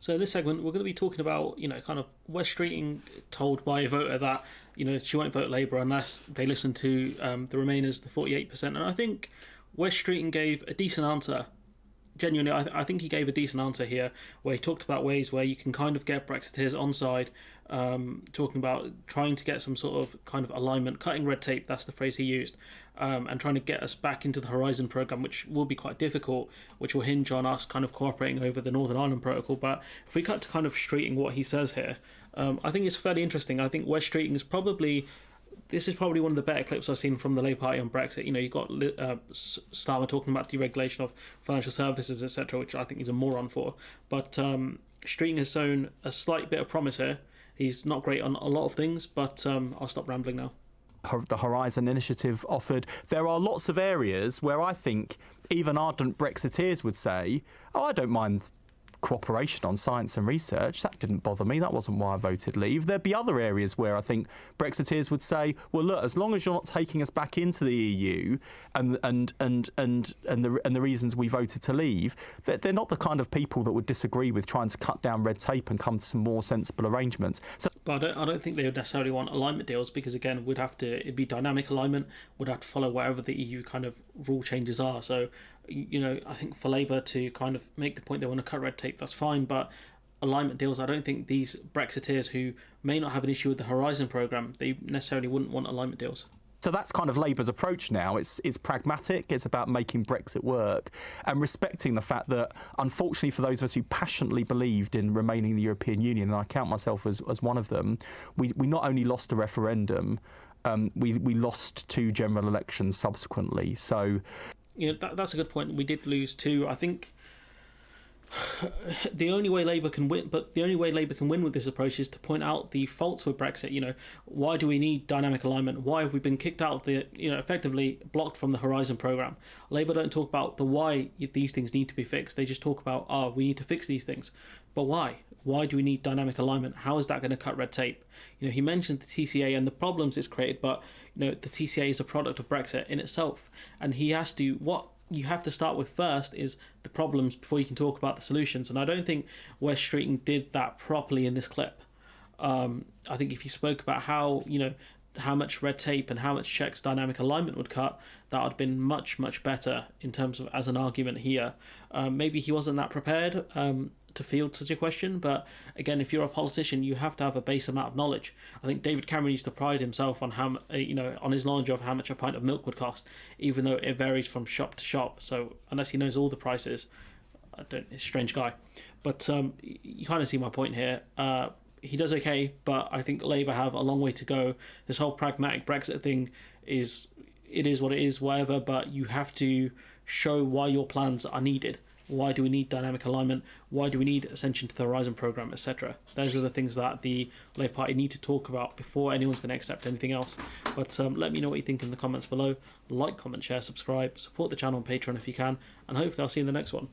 So in this segment, we're going to be talking about, kind of Wes Streeting told by a voter that, she won't vote Labour unless they listen to the Remainers, the 48%. And I think Wes Streeting gave a decent answer. Genuinely, I think he gave a decent answer here, where he talked about ways where you can kind of get Brexiteers on side, talking about trying to get some sort of kind of alignment, cutting red tape, that's the phrase he used, and trying to get us back into the Horizon programme, which will be quite difficult, which will hinge on us kind of cooperating over the Northern Ireland Protocol. But if we cut to kind of Streeting what he says here, I think it's fairly interesting. I think Wes Streeting is probably... This is probably one of the better clips I've seen from the Labour Party on Brexit. You've got Starmer talking about deregulation of financial services, etc., which I think he's a moron for. But Streeting has shown a slight bit of promise here. He's not great on a lot of things, but I'll stop rambling now. The Horizon Initiative offered. There are lots of areas where I think even ardent Brexiteers would say, oh, I don't mind cooperation on science and research. That didn't bother me. That wasn't why I voted leave. There'd be other areas where I think Brexiteers would say, well, look, as long as you're not taking us back into the EU and the reasons we voted to leave, they're not the kind of people that would disagree with trying to cut down red tape and come to some more sensible arrangements. So, but I don't think they would necessarily want alignment deals, because again, it'd be dynamic alignment. Would have to follow whatever the EU kind of rule changes are. So, I think for Labour to kind of make the point they want to cut red tape, that's fine, but alignment deals, I don't think these Brexiteers who may not have an issue with the Horizon programme, they necessarily wouldn't want alignment deals. So that's kind of Labour's approach now. It's pragmatic. It's about making Brexit work and respecting the fact that, unfortunately, for those of us who passionately believed in remaining in the European Union, and I count myself as one of them, we not only lost a referendum, we lost 2 general elections subsequently. So, that's a good point. We did lose 2. I think the only way Labour can win with this approach is to point out the faults with Brexit. Why do we need dynamic alignment? Why have we been kicked out of the, effectively blocked from the Horizon programme? Labour don't talk about the why these things need to be fixed. They just talk about, we need to fix these things. But why? Why do we need dynamic alignment? How is that going to cut red tape? He mentioned the TCA and the problems it's created, but, the TCA is a product of Brexit in itself. And what you have to start with first is the problems before you can talk about the solutions. And I don't think Wes Streeting did that properly in this clip. I think if you spoke about how much red tape and how much checks dynamic alignment would cut, that would have been much, much better in terms of as an argument here. Maybe he wasn't that prepared to field such a question, but again, if you're a politician, you have to have a base amount of knowledge. I think David Cameron used to pride himself on how on his knowledge of how much a pint of milk would cost, even though it varies from shop to shop. So unless he knows all the prices, he's a strange guy. But you kind of see my point here. He does okay, but I think Labour have a long way to go. This whole pragmatic Brexit thing is what it is, whatever, but you have to show why your plans are needed. Why do we need dynamic alignment? Why do we need ascension to the Horizon programme, etc.? Those are the things that the Labour Party need to talk about before anyone's going to accept anything else. But let me know what you think in the comments below. Like, comment, share, subscribe, support the channel on Patreon if you can, and hopefully I'll see you in the next one.